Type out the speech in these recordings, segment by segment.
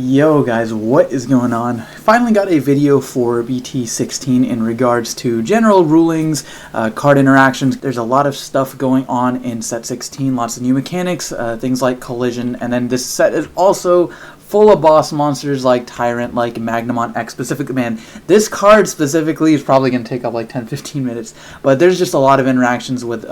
Yo guys, what is going on? Finally got a video for BT16 in regards to general rulings, card interactions. There's a lot of stuff going on in set 16, lots of new mechanics, things like collision, and then this set is also full of boss monsters like Tyrant, like Magna X specifically. Man, this card specifically is probably going to take up like 10-15 minutes, but there's just a lot of interactions with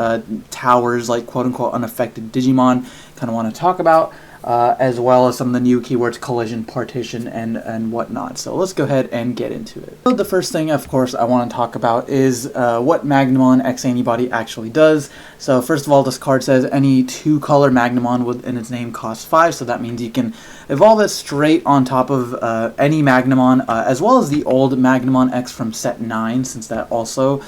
towers, like quote-unquote unaffected Digimon, kind of want to talk about. As well as some of the new keywords, collision, partition, and whatnot. So let's go ahead and get into it. So the first thing, of course, I want to talk about is what Magnamon X Antibody actually does. So first of all, this card says any two-color Magnamon within its name costs 5, so that means you can evolve it straight on top of any Magnamon, as well as the old Magnamon X from set 9, since that also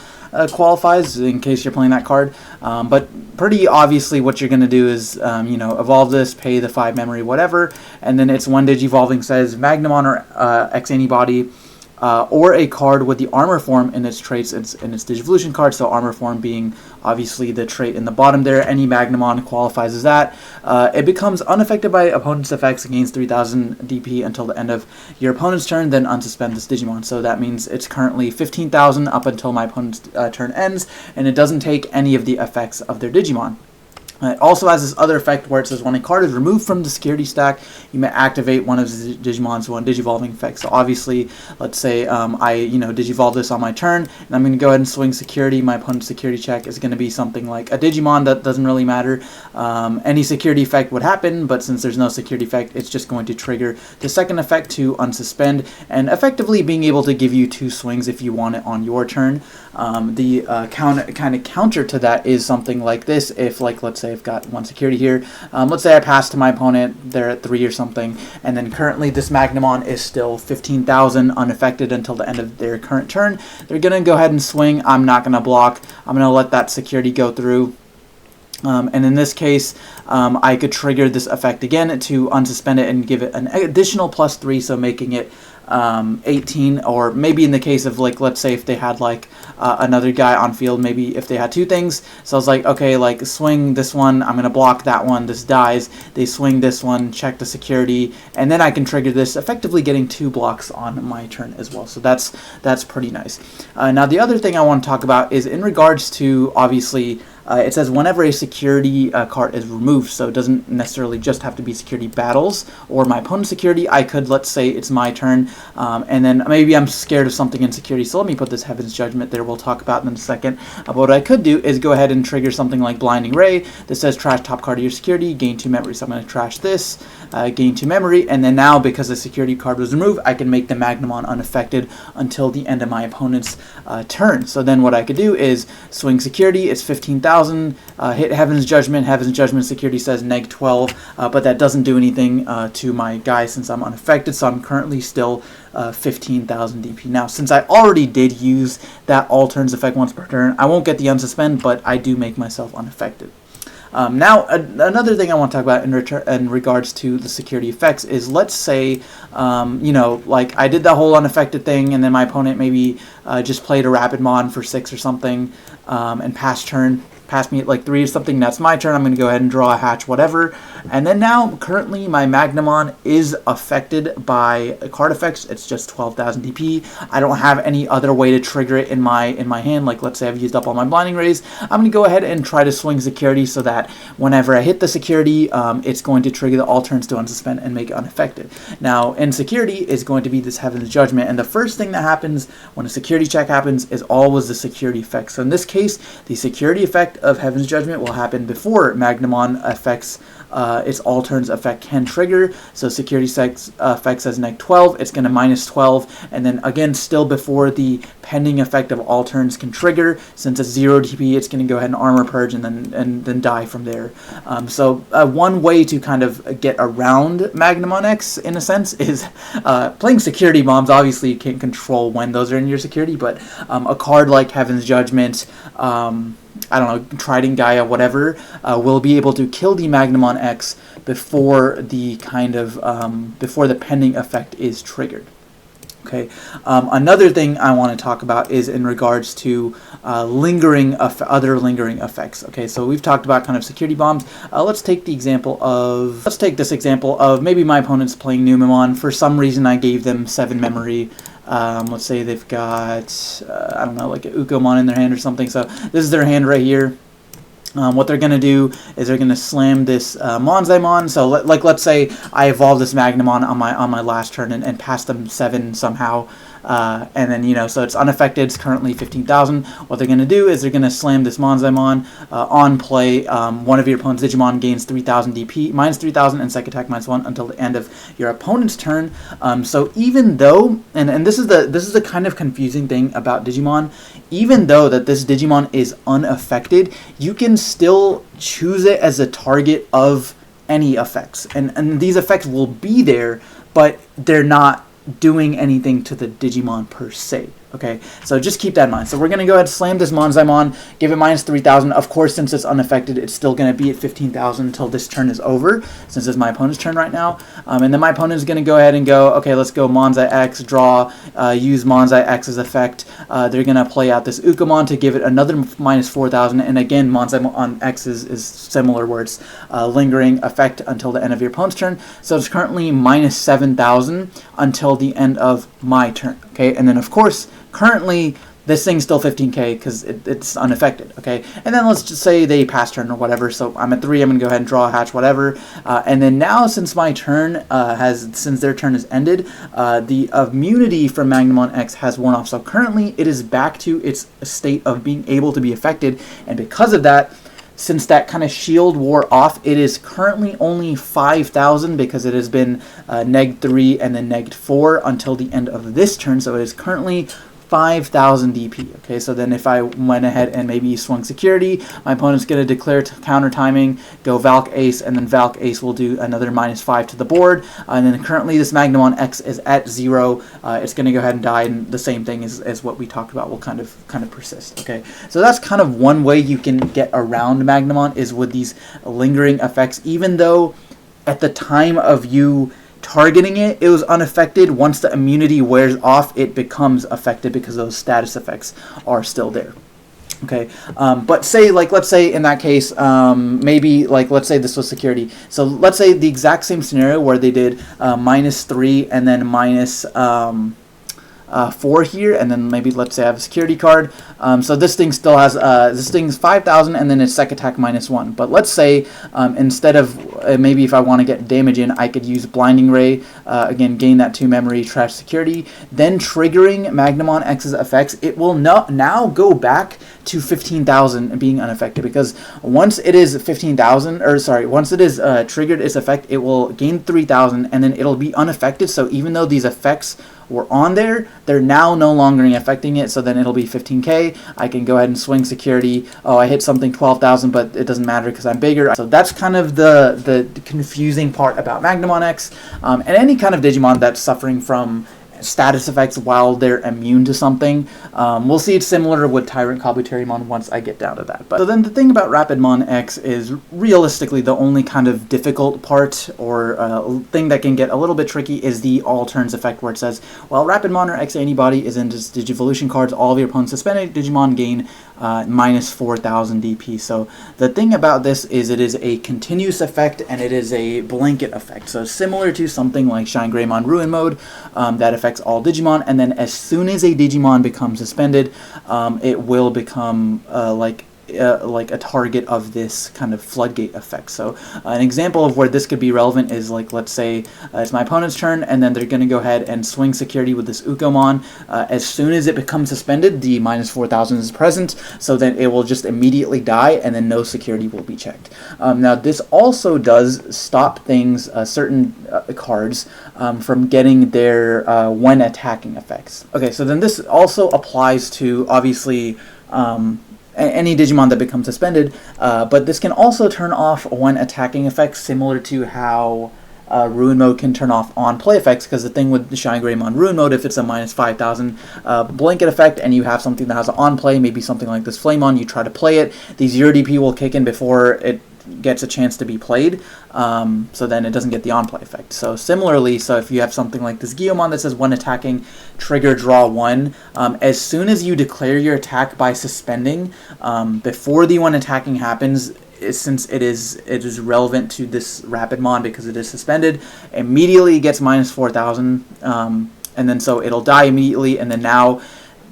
qualifies in case you're playing that card. But pretty obviously what you're going to do is, evolve this, pay the 5 memory, whatever, and then it's one Digivolving says Magnamon or X Antibody, or a card with the armor form in its traits, in its Digivolution card, so armor form being obviously the trait in the bottom there. Any Magnamon qualifies as that. It becomes unaffected by opponent's effects, gains 3000 DP until the end of your opponent's turn, then unsuspend this Digimon. So that means it's currently 15,000 up until my opponent's turn ends, and it doesn't take any of the effects of their Digimon. It also has this other effect where it says when a card is removed from the security stack, you may activate one of the Digimon's one Digivolving effects. So obviously, let's say I Digivolve this on my turn, and I'm going to go ahead and swing security. My opponent's security check is going to be something like a Digimon. That doesn't really matter. Any security effect would happen, but since there's no security effect, it's just going to trigger the second effect to unsuspend, and effectively being able to give you 2 swings if you want it on your turn. The counter to that is something like this. If, like, let's say I've got 1 security here, let's say I pass to my opponent, they're at 3 or something, and then currently this Magnamon is still 15,000 unaffected until the end of their current turn. They're gonna go ahead and swing. I'm not gonna block. I'm gonna let that security go through. And in this case, I could trigger this effect again to unsuspend it and give it an additional +3, so making it 18, or maybe in the case of, like, let's say if they had like another guy on field, maybe if they had 2 things. So I was like, okay, like swing this one, I'm gonna block that one, this dies, they swing this one, check the security, and then I can trigger this, effectively getting 2 blocks on my turn as well. So that's pretty nice. Now the other thing I want to talk about is in regards to, obviously, it says whenever a security card is removed, so it doesn't necessarily just have to be security battles or my opponent's security. I could, let's say it's my turn, and then maybe I'm scared of something in security, so let me put this Heaven's Judgment there, we'll talk about in a second. But what I could do is go ahead and trigger something like Blinding Ray. This says trash top card of your security, gain 2 memory. So I'm going to trash this, gain 2 memory, and then now because the security card was removed, I can make the Magnamon unaffected until the end of my opponent's turn. So then what I could do is swing security, it's 15,000, hit Heaven's Judgment. Heaven's Judgment security says neg 12, but that doesn't do anything to my guy since I'm unaffected, so I'm currently still 15,000 DP. Now, since I already did use that all turns effect once per turn, I won't get the unsuspend, but I do make myself unaffected. Now, another thing I want to talk about in regards to the security effects is, let's say, like I did that whole unaffected thing, and then my opponent maybe just played a Rapid Mon for 6 or something, and passed me at like 3 or something. That's my turn. I'm going to go ahead and draw a hatch, whatever. And then now, currently, my Magnamon is affected by card effects. It's just 12,000 DP. I don't have any other way to trigger it in my hand. Like, let's say I've used up all my Blinding Rays. I'm going to go ahead and try to swing security so that whenever I hit the security, it's going to trigger the all turns to unsuspend and make it unaffected. Now, in security is going to be this Heaven's Judgment, and the first thing that happens when a security check happens is always the security effect. So in this case, the security effect of Heaven's Judgment will happen before Magnamon affects its all turns effect can trigger. So security effect says neg 12, it's going to -12, and then again still before the pending effect of all turns can trigger. Since it's 0 DP, it's going to go ahead and armor purge and then die from there. So one way to kind of get around Magnamon X in a sense is playing security bombs. Obviously you can't control when those are in your security, but a card like Heaven's Judgment, I don't know, Trident Gaia, whatever, will be able to kill the Magnamon X before the before the pending effect is triggered. Okay. Another thing I want to talk about is in regards to other lingering effects. Okay, so we've talked about kind of security bombs. Let's take this example of maybe my opponent's playing DinoBeemon. For some reason, I gave them 7 memory. Let's say they've got I don't know, like an Ukomon in their hand or something. So this is their hand right here. What they're going to do is they're going to slam this Monzaimon. So let's say I evolve this Magnamon on my last turn and pass them 7 somehow. And then, you know, so it's unaffected. It's currently 15,000. What they're going to do is they're going to slam this Monzaimon on play. One of your opponent's Digimon gains 3,000 DP, minus 3,000, and second attack -1 until the end of your opponent's turn. So even though, and this is the kind of confusing thing about Digimon, even though that this Digimon is unaffected, you can still choose it as a target of any effects, and these effects will be there, but they're not doing anything to the Digimon per se. Okay, so just keep that in mind. So we're going to go ahead and slam this Monzaimon, give it minus 3,000. Of course, since it's unaffected, it's still going to be at 15,000 until this turn is over, since it's my opponent's turn right now. And then my opponent is going to go ahead and go, okay, let's go Monza X, draw, use Monza X's effect. They're going to play out this Ukomon to give it another minus 4,000. And again, Monza on X is similar, where it's lingering effect until the end of your opponent's turn. So it's currently minus 7,000 until the end of my turn. Okay, and then of course, currently this thing's still 15k because it's unaffected. Okay, and then let's just say they pass turn or whatever, so I'm at 3, I'm gonna go ahead and draw a hatch, whatever, and then now since my turn since their turn has ended, the immunity from Magnamon X has worn off, so currently it is back to its state of being able to be affected, and because of that, since that kind of shield wore off, it is currently only 5,000 because it has been -3 and then -4 until the end of this turn. So it is currently 5,000 DP. Okay, so then if I went ahead and maybe swung security, my opponent's going to declare counter timing, go Valk Ace, and then Valk Ace will do another -5 to the board. And then currently this Magnamon X is at 0. It's going to go ahead and die, and the same thing as what we talked about will kind of persist. Okay, so that's kind of one way you can get around Magnamon, is with these lingering effects. Even though at the time of you targeting it was unaffected, once the immunity wears off, it becomes affected because those status effects are still there. Okay, but say, like, let's say in that case, maybe, like, let's say this was security. So let's say the exact same scenario where they did -3 and then minus 4 here, and then maybe let's say I have a security card. So this thing still has this thing's 5,000 and then its sec attack -1. But let's say instead of maybe if I want to get damage in, I could use Blinding Ray, again gain that 2 memory, trash security, then triggering Magnamon X's effects. It will now go back to 15,000 being unaffected, because once it is 15,000, or sorry, once it is triggered its effect, it will gain 3,000 and then it'll be unaffected. So even though these effects were on there, they're now no longer affecting it, so then it'll be 15k. I can go ahead and swing security. Oh, I hit something 12,000, but it doesn't matter because I'm bigger. So that's kind of the confusing part about Magnamon X, and any kind of Digimon that's suffering from status effects while they're immune to something. We'll see it's similar with TyrantKabu once I get down to that. But so then the thing about Rapidmon X is realistically the only kind of difficult part, or thing that can get a little bit tricky, is the all turns effect, where it says, well, Rapidmon or X antibody is in Digivolution cards, all of your opponent's suspended Digimon gain minus 4,000 DP. So the thing about this is it is a continuous effect and it is a blanket effect. So similar to something like Shine Greymon Ruin Mode, that affects all Digimon, and then as soon as a Digimon becomes suspended, it will become like a target of this kind of floodgate effect. So an example of where this could be relevant is, like, let's say it's my opponent's turn and then they're going to go ahead and swing security with this Ukomon. As soon as it becomes suspended, the minus 4,000 is present, so then it will just immediately die and then no security will be checked. Now this also does stop things, certain cards from getting their when attacking effects. Okay, so then this also applies to, obviously, any Digimon that becomes suspended, but this can also turn off when attacking effects, similar to how Ruin Mode can turn off on play effects, because the thing with the Shine Greymon Ruin Mode, if it's a minus 5,000 blanket effect and you have something that has an on play, maybe something like this Flamon, you try to play it, the 0 DP will kick in before it gets a chance to be played, so then it doesn't get the on-play effect. So similarly, so if you have something like this Guillemon that says when attacking, trigger draw 1, as soon as you declare your attack by suspending, before the when attacking happens, since it is relevant to this Rapidmon because it is suspended, immediately gets minus 4,000, and then so it'll die immediately, and then now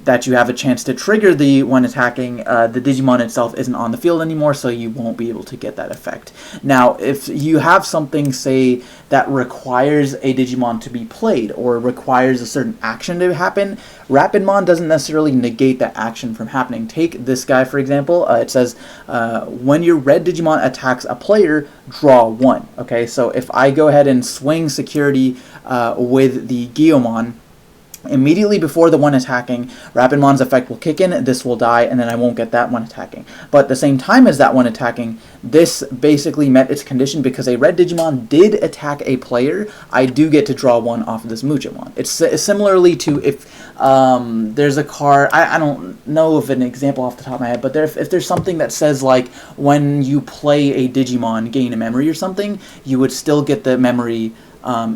that you have a chance to trigger the when attacking, the Digimon itself isn't on the field anymore, so you won't be able to get that effect. Now, if you have something, say, that requires a Digimon to be played or requires a certain action to happen, Rapidmon doesn't necessarily negate that action from happening. Take this guy, for example. It says, when your red Digimon attacks a player, draw 1. Okay, so if I go ahead and swing security with the Guillemon, immediately before the one attacking, Rapidmon's effect will kick in, this will die, and then I won't get that one attacking. But at the same time as that one attacking, this basically met its condition because a red Digimon did attack a player, I do get to draw 1 off of this Muchamon. It's similarly to if there's a card, I don't know of an example off the top of my head, but if there's something that says like when you play a Digimon gain a memory or something, you would still get the memory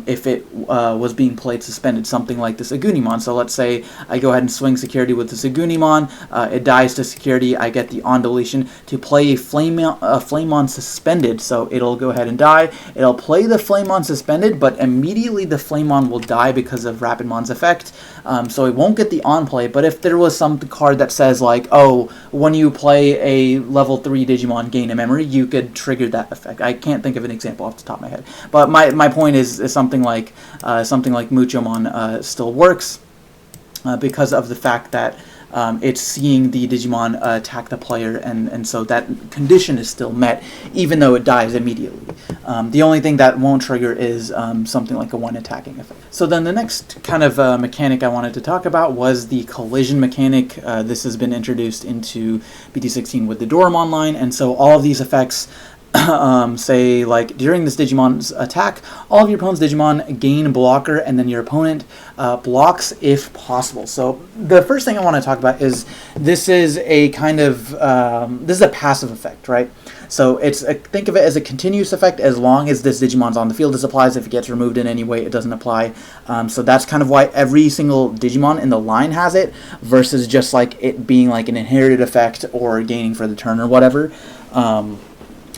if it was being played suspended, something like this Agunimon. So let's say I go ahead and swing security with this Agunimon, it dies to security, I get the on deletion to play a Flamemon suspended, so it'll go ahead and die. It'll play the Flamemon suspended, but immediately the Flamemon will die because of Rapidmon's effect, so it won't get the on play. But if there was some card that says like, oh, when you play a level 3 Digimon gain a memory, you could trigger that effect. I can't think of an example off the top of my head, but my point is something like Muchamon still works because of the fact that it's seeing the Digimon attack the player, and so that condition is still met even though it dies immediately. The only thing that won't trigger is something like a one attacking effect. So then the next kind of mechanic I wanted to talk about was the collision mechanic. This has been introduced into BT16 with the Doramon line, and so all of these effects say like during this Digimon's attack, all of your opponent's Digimon gain blocker, and then your opponent blocks if possible. So the first thing I want to talk about is this is a kind of this is a passive effect, right? So it's think of it as a continuous effect as long as this Digimon's on the field. This applies. If it gets removed in any way, it doesn't apply. So that's kind of why every single Digimon in the line has it, versus just like it being like an inherited effect or gaining for the turn or whatever.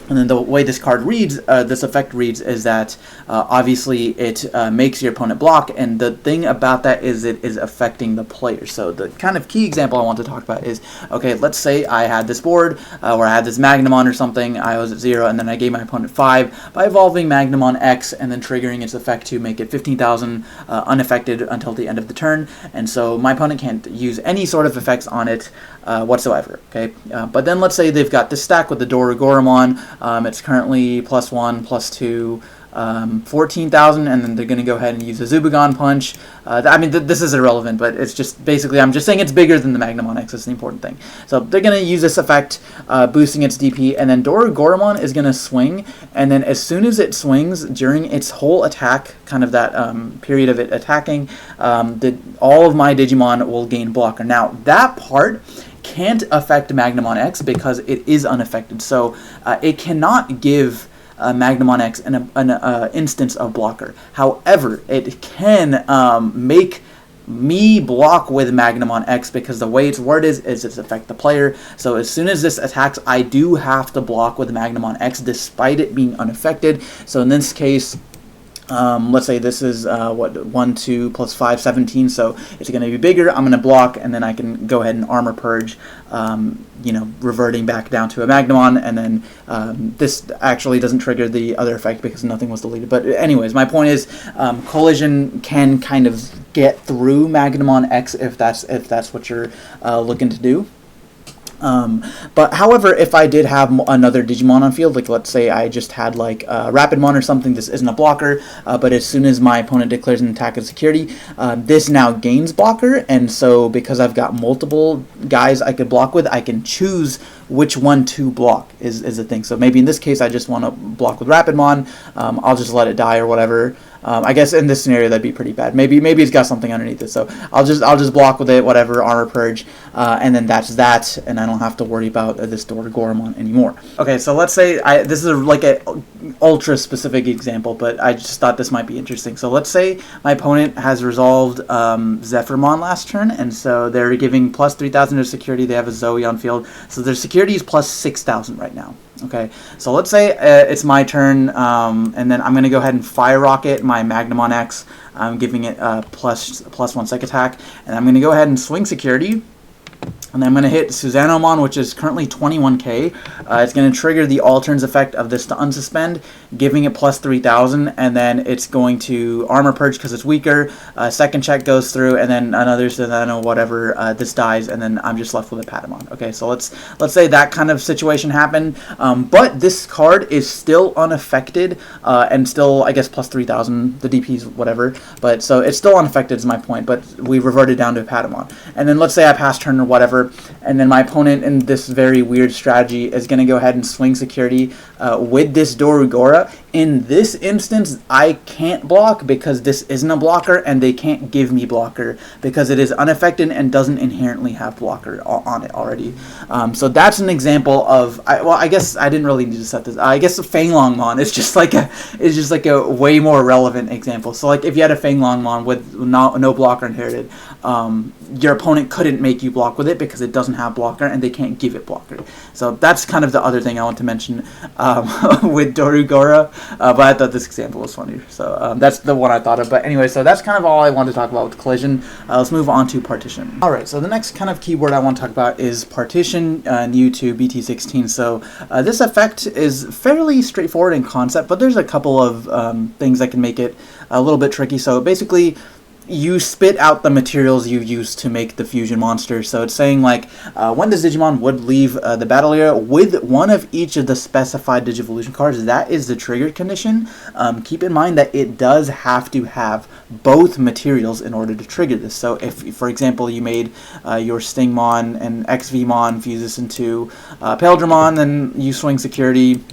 And then the way this card reads, this effect reads, is that obviously it makes your opponent block, and the thing about that is it is affecting the player. So the kind of key example I want to talk about is, okay, let's say I had this board where I had this Magnamon or something, I was at 0, and then I gave my opponent 5 by evolving Magnamon X and then triggering its effect to make it 15,000 unaffected until the end of the turn, and so my opponent can't use any sort of effects on it whatsoever, okay? But then let's say they've got this stack with the Doragoramon. It's currently +1, +2, 14,000, and then they're going to go ahead and use a Zubagon Punch. I mean, this is irrelevant, but it's just basically, I'm just saying it's bigger than the Magnamon X. That's the important thing. So they're going to use this effect, boosting its DP, and then Doragoramon is going to swing, and then as soon as it swings, during its whole attack, kind of that period of it attacking, all of my Digimon will gain blocker. Now, that part can't affect Magnamon X because it is unaffected, so it cannot give Magnamon X an instance of blocker. However, it can make me block with Magnamon X because the way its word is it's affect the player. So as soon as this attacks, I do have to block with Magnamon X despite it being unaffected. So in this case, let's say this is 1, 2 plus 5, 17, so it's going to be bigger. I'm going to block, and then I can go ahead and armor purge, you know, reverting back down to a Magnamon, and then this actually doesn't trigger the other effect because nothing was deleted. But anyways, my point is collision can kind of get through Magnamon X if that's what you're looking to do. But however, if I did have another Digimon on field, like let's say I just had like Rapidmon or something, this isn't a blocker, but as soon as my opponent declares an attack as security, this now gains blocker, and so because I've got multiple guys I could block with, I can choose which one to block is the thing. So maybe in this case I just want to block with Rapidmon, I'll just let it die or whatever. I guess in this scenario that'd be pretty bad. Maybe it's got something underneath it, so I'll just block with it, whatever, armor purge. and then that's that, and I don't have to worry about this Doragormon anymore. Okay, so let's say this is like a ultra specific example, but I just thought this might be interesting. So let's say my opponent has resolved Zephyrmon last turn, and so they're giving plus 3,000 to security. They have a Zoe on field, so their security is plus 6,000 right now. Okay, so let's say it's my turn, and then I'm going to go ahead and Fire Rocket my Magnamon X. I'm giving it plus 1 sec attack, and I'm going to go ahead and swing security. And then I'm going to hit Susanomon, which is currently 21k. It's going to trigger the all turns effect of this to unsuspend, giving it plus 3,000, and then it's going to Armor Purge because it's weaker. Second check goes through, and then another Susano, whatever, this dies, and then I'm just left with a Patamon. Okay, so let's say that kind of situation happened, but this card is still unaffected, and still, I guess, plus 3,000, the DP's whatever, but so it's still unaffected is my point, but we reverted down to a Patamon. And then let's say I pass turn or whatever, and then my opponent in this very weird strategy is going to go ahead and swing security with this Dorugora. In this instance, I can't block because this isn't a blocker, and they can't give me blocker because it is unaffected and doesn't inherently have blocker on it already. So that's an example of, well, I guess I didn't really need to set this. I guess a Fanglongmon is just like a way more relevant example. So like if you had a Fanglongmon with no blocker inherited, your opponent couldn't make you block with it because it doesn't have blocker and they can't give it blocker. So that's kind of the other thing I want to mention with Dorugora, but I thought this example was funny. So that's the one I thought of. But anyway, so that's kind of all I wanted to talk about with Collision. Let's move on to Partition. Alright, so the next kind of keyword I want to talk about is Partition, new to BT16. So this effect is fairly straightforward in concept, but there's a couple of things that can make it a little bit tricky. So basically, you spit out the materials you used to make the fusion monster. So it's saying like when this Digimon would leave the battle area with one of each of the specified Digivolution cards, that is the triggered condition. Keep in mind that it does have to have both materials in order to trigger this. So if, for example, you made your Stingmon and XVmon fuse this into Imperialdramon, then you swing security.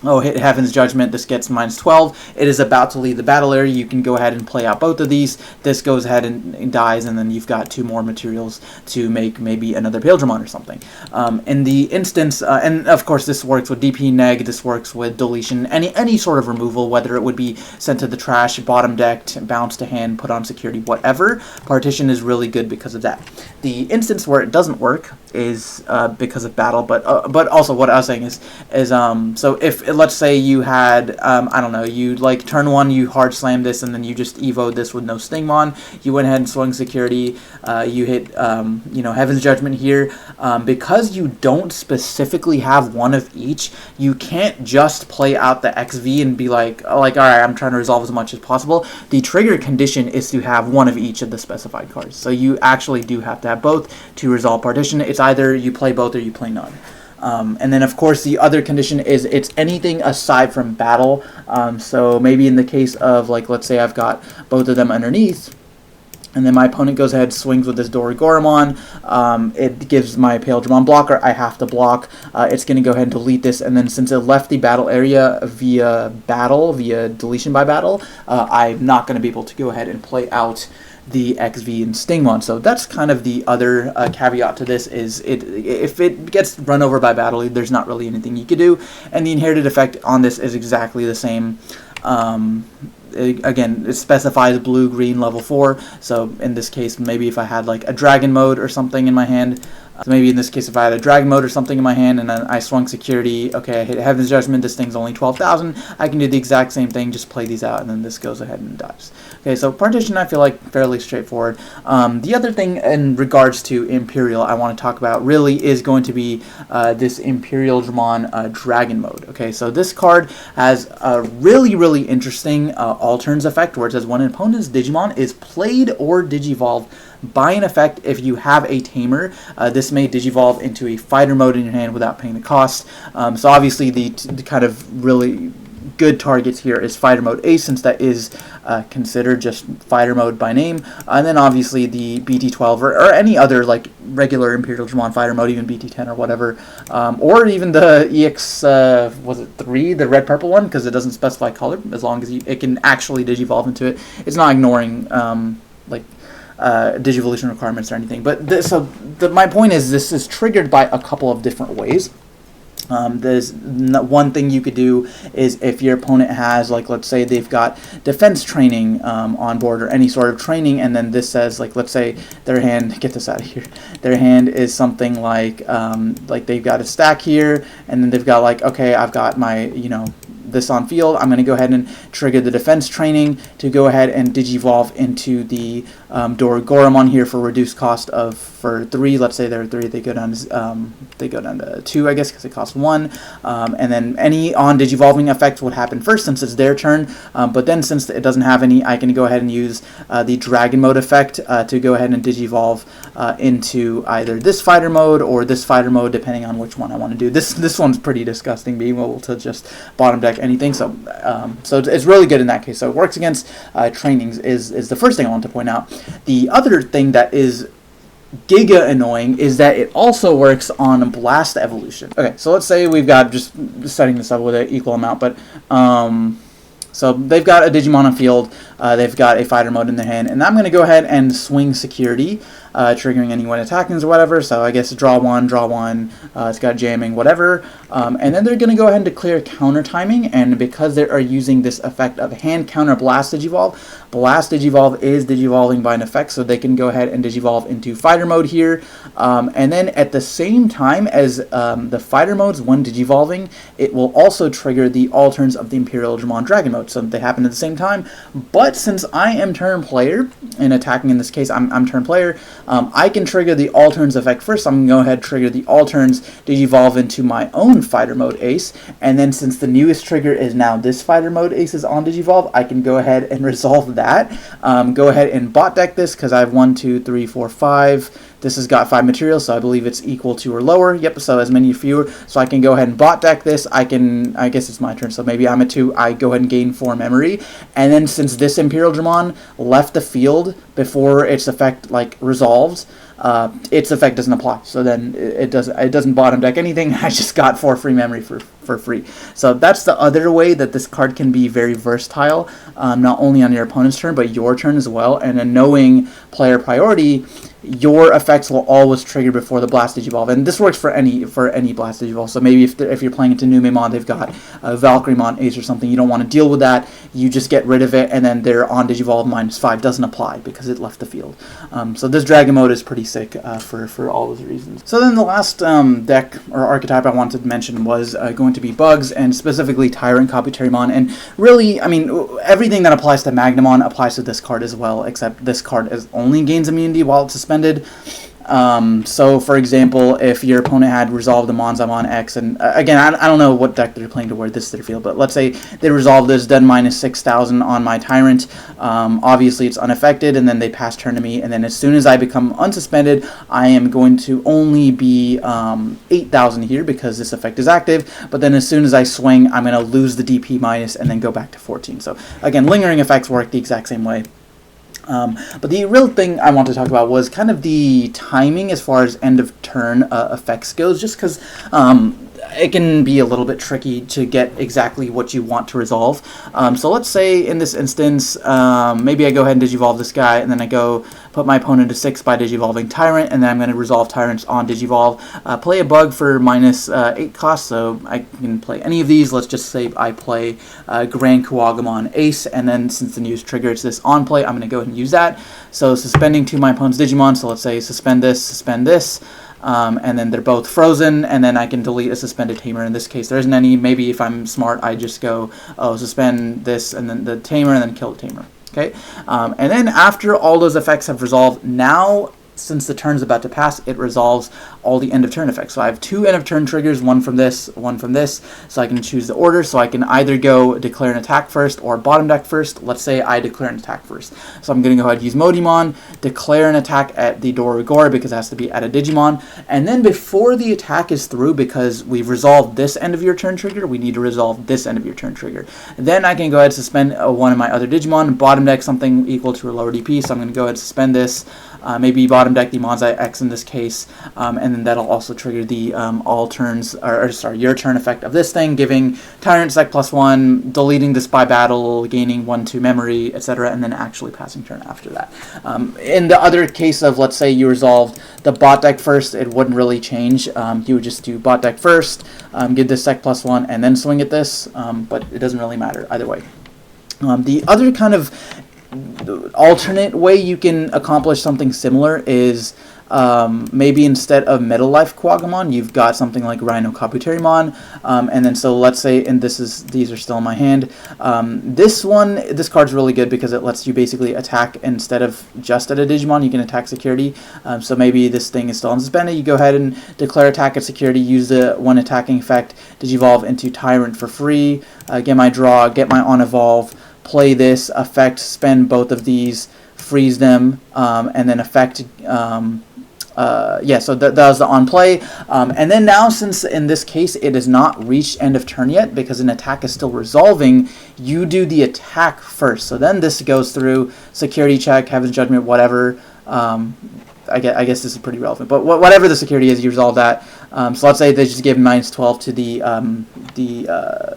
Oh, hit Heaven's Judgment, this gets -12. It is about to leave the battle area. You can go ahead and play out both of these. This goes ahead and dies, and then you've got 2 more materials to make maybe another Imperialdramon or something. In the instance, and of course this works with DP neg, this works with deletion, any sort of removal, whether it would be sent to the trash, bottom decked, bounce to hand, put on security, whatever. Partition is really good because of that. The instance where it doesn't work is because of battle, but also what I was saying is so if let's say you had I don't know, you like turn 1 you hard slam this and then you just evoed this with no Stingmon, you went ahead and swung security, you hit you know, Heaven's Judgment here, because you don't specifically have one of each, you can't just play out the XV and be like alright, I'm trying to resolve as much as possible. The trigger condition is to have one of each of the specified cards, so you actually do have to have both to resolve Partition. It's either you play both or you play none. And then, of course, the other condition is it's anything aside from battle. So maybe in the case of, like, let's say I've got both of them underneath, and then my opponent goes ahead, swings with this Doragormon. It gives my Imperialdramon blocker. I have to block. It's going to go ahead and delete this, and then since it left the battle area via deletion by battle, I'm not going to be able to go ahead and play out the XV and Stingmon. So that's kind of the other caveat to this, is if it gets run over by battle, there's not really anything you could do, and the inherited effect on this is exactly the same. Again, it specifies blue, green, level 4, so in this case, maybe if I had like a dragon mode or something in my hand, so maybe in this case, if I had a dragon mode or something in my hand and then I swung security, okay, I hit Heaven's Judgment, this thing's only 12,000, I can do the exact same thing, just play these out, and then this goes ahead and dies. Okay, so Partition I feel like fairly straightforward. The other thing in regards to Imperial I want to talk about really is going to be this Imperialdramon Dragon mode. Okay, so this card has a really interesting all turns effect where it says when an opponent's Digimon is played or digivolved by an effect, if you have a tamer, this may digivolve into a fighter mode in your hand without paying the cost. So obviously the kind of really good targets here is fighter mode A, since that is considered just fighter mode by name, and then obviously the BT12 or any other like regular Imperialdramon fighter mode, even BT10 or whatever, or even the EX was it 3, the red purple one, because it doesn't specify color, as long as it can actually digivolve into it. It's not ignoring like Digivolution requirements or anything. But my point is, this is triggered by a couple of different ways. There's one thing you could do is if your opponent has, like, let's say they've got defense training on board or any sort of training, and then this says, like, let's say their hand, get this out of here, their hand is something like they've got a stack here, and then they've got, like, okay, I've got my, you know, this on field, I'm going to go ahead and trigger the defense training to go ahead and digivolve into the DinoBeemon here for reduced cost of, for 3, let's say they're 3, they go down to 2, I guess, because it costs 1, and then any on digivolving effects would happen first since it's their turn, but then since it doesn't have any, I can go ahead and use the dragon mode effect to go ahead and digivolve into either this fighter mode or this fighter mode, depending on which one I want to do. This one's pretty disgusting, being able to just bottom deck anything, so it's really good in that case. So it works against trainings is the first thing I want to point out. The other thing that is giga annoying is that it also works on blast evolution. Okay, so let's say we've got, just setting this up with an equal amount, but so they've got a Digimon on field, they've got a fighter mode in their hand, and I'm going to go ahead and swing security, triggering anyone attacking or whatever, so I guess draw one, it's got jamming, whatever, and then they're going to go ahead and declare counter timing, and because they are using this effect of hand counter blast digivolve, blast digivolve is digivolving by an effect, so they can go ahead and digivolve into fighter mode here, and then at the same time as the fighter modes, when digivolving, it will also trigger the all turns of the Imperialdramon dragon mode, so they happen at the same time. But since I am turn player, and attacking in this case, I'm turn player, I can trigger the all turns effect first. So I'm going to go ahead and trigger the all turns, digivolve into my own fighter mode ace, and then since the newest trigger is now this fighter mode ace is on digivolve, I can go ahead and resolve that. Go ahead and bot deck this, because I have 1, 2, 3, 4, 5. This has got 5 materials, so I believe it's equal to or lower. Yep, so as many or fewer. So I can go ahead and bot deck this. I guess it's my turn, so maybe I'm at 2. I go ahead and gain 4 memory. And then since this Imperialdramon left the field before its effect, like, resolves, its effect doesn't apply. So then it doesn't bottom deck anything. I just got 4 free memory for free. So that's the other way that this card can be very versatile, not only on your opponent's turn, but your turn as well. And then knowing player priority, your effects will always trigger before the blast digivolve, and this works for any blast digivolve. So maybe if you're playing into DinoBeemon, they've got a Valkyriemon Ace or something, you don't want to deal with that, you just get rid of it, and then their on digivolve -5 doesn't apply because it left the field. So this dragon mode is pretty sick for all those reasons. So then the last deck or archetype I wanted to mention was going to be bugs, and specifically TyrantKabu, and really, I mean, everything that applies to Magnamon applies to this card as well, except this card only gains immunity while it's suspended. So for example, if your opponent had resolved the Magna X, and again, I don't know what deck they're playing to where this is their field, but let's say they resolve this, done -6,000 on my Tyrant, obviously it's unaffected, and then they pass turn to me, and then as soon as I become unsuspended, I am going to only be 8,000 here because this effect is active, but then as soon as I swing, I'm going to lose the DP minus and then go back to 14. So again, lingering effects work the exact same way. But the real thing I want to talk about was kind of the timing as far as end of turn effects goes, just because it can be a little bit tricky to get exactly what you want to resolve. So let's say in this instance, maybe I go ahead and digivolve this guy, and then I go put my opponent to 6 by digivolving Tyrant, and then I'm going to resolve Tyrants on digivolve. Play a bug for -8 cost, so I can play any of these. Let's just say I play Grand Kuwagamon Ace, and then since the news trigger it's this on play, I'm going to go ahead and use that. So suspending to my opponent's Digimon, so let's say suspend this, and then they're both frozen, and then I can delete a suspended tamer. In this case, there isn't any. Maybe if I'm smart, I just go, oh, suspend this, and then the tamer, and then kill the tamer. Okay, and then after all those effects have resolved, now since the turn is about to pass, it resolves all the end of turn effects. So I have 2 end of turn triggers, one from this, so I can choose the order. So I can either go declare an attack first or bottom deck first. Let's say I declare an attack first. So I'm going to go ahead and use Modimon, declare an attack at the DinoBeemon because it has to be at a Digimon. And then before the attack is through, because we've resolved this end of your turn trigger, we need to resolve this end of your turn trigger. Then I can go ahead and suspend one of my other Digimon, bottom deck something equal to or lower DP. So I'm going to go ahead and suspend this, maybe bottom bottom deck the Magna X in this case, and then that'll also trigger the all turns, or sorry, your turn effect of this thing, giving Tyrant Sec +1, deleting this by battle, gaining 1/2 memory, etc., and then actually passing turn after that. In the other case of, let's say you resolved the bot deck first, it wouldn't really change. You would just do bot deck first, give this Sec +1, and then swing at this, but it doesn't really matter either way. The other kind of alternate way you can accomplish something similar is maybe instead of Metal Life Quagamon, you've got something like TyrantKabu End, and then so let's say, and these are still in my hand. This card's really good because it lets you basically attack instead of just at a Digimon. You can attack security. So maybe this thing is still unsuspended. You go ahead and declare attack at security. Use the one attacking effect, Digivolve into Tyrant for free. Get my draw. Get my on evolve. Play this effect. Spend both of these. Freeze them, and then effect. Yeah, so that was the on play. And then now, since in this case it has not reached end of turn yet because an attack is still resolving, you do the attack first. So then this goes through security check, Heaven's Judgment, whatever. I guess this is pretty relevant, but whatever the security is, you resolve that. So let's say they just give -12 to the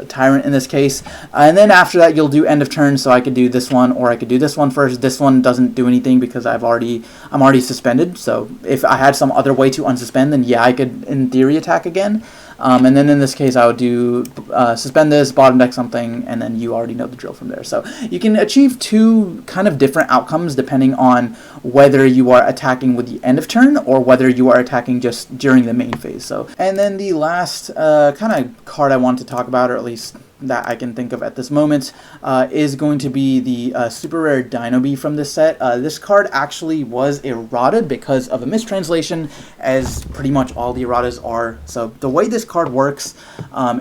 Tyrant in this case, and then after that you'll do end of turn. So I could do this one, or I could do this one first. This one doesn't do anything because I'm already suspended. So if I had some other way to unsuspend, then yeah, I could in theory attack again. And then in this case, I would do suspend this, bottom deck something, and then you already know the drill from there. So you can achieve two kind of different outcomes depending on whether you are attacking with the end of turn or whether you are attacking just during the main phase. So, and then the last kind of card I want to talk about, or at least that I can think of at this moment, is going to be the super rare DinoBeemon from this set. This card actually was errated because of a mistranslation, as pretty much all the erratas are. So the way this card works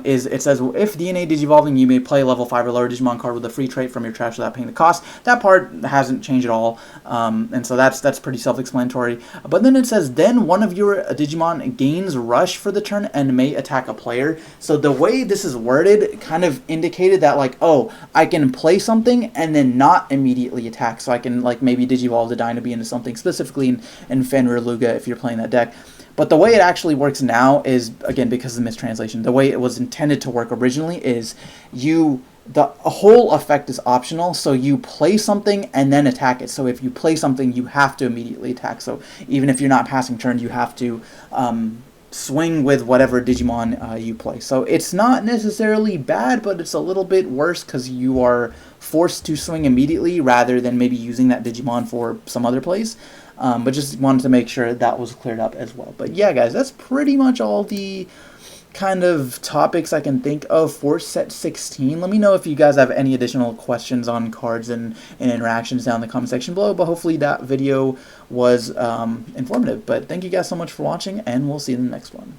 is it says, if DNA Digivolving, you may play level 5 or lower Digimon card with a free trait from your trash without paying the cost. That part hasn't changed at all, and so that's pretty self-explanatory. But then it says, then one of your Digimon gains rush for the turn and may attack a player. So the way this is worded kind of indicated that, like, oh, I can play something and then not immediately attack. So I can, like, maybe Digivolve the DinoBeemon into something, specifically in Fenrir Luga if you're playing that deck. But the way it actually works now is, again, because of the mistranslation, the way it was intended to work originally is the whole effect is optional, so you play something and then attack it. So if you play something, you have to immediately attack. So even if you're not passing turn, you have to swing with whatever Digimon you play. So it's not necessarily bad, but it's a little bit worse because you are forced to swing immediately rather than maybe using that Digimon for some other plays. But just wanted to make sure that was cleared up as well. But yeah, guys, that's pretty much all the kind of topics I can think of for set 16. Let me know if you guys have any additional questions on cards and interactions down in the comment section below, but hopefully that video was informative. But thank you guys so much for watching, and we'll see you in the next one.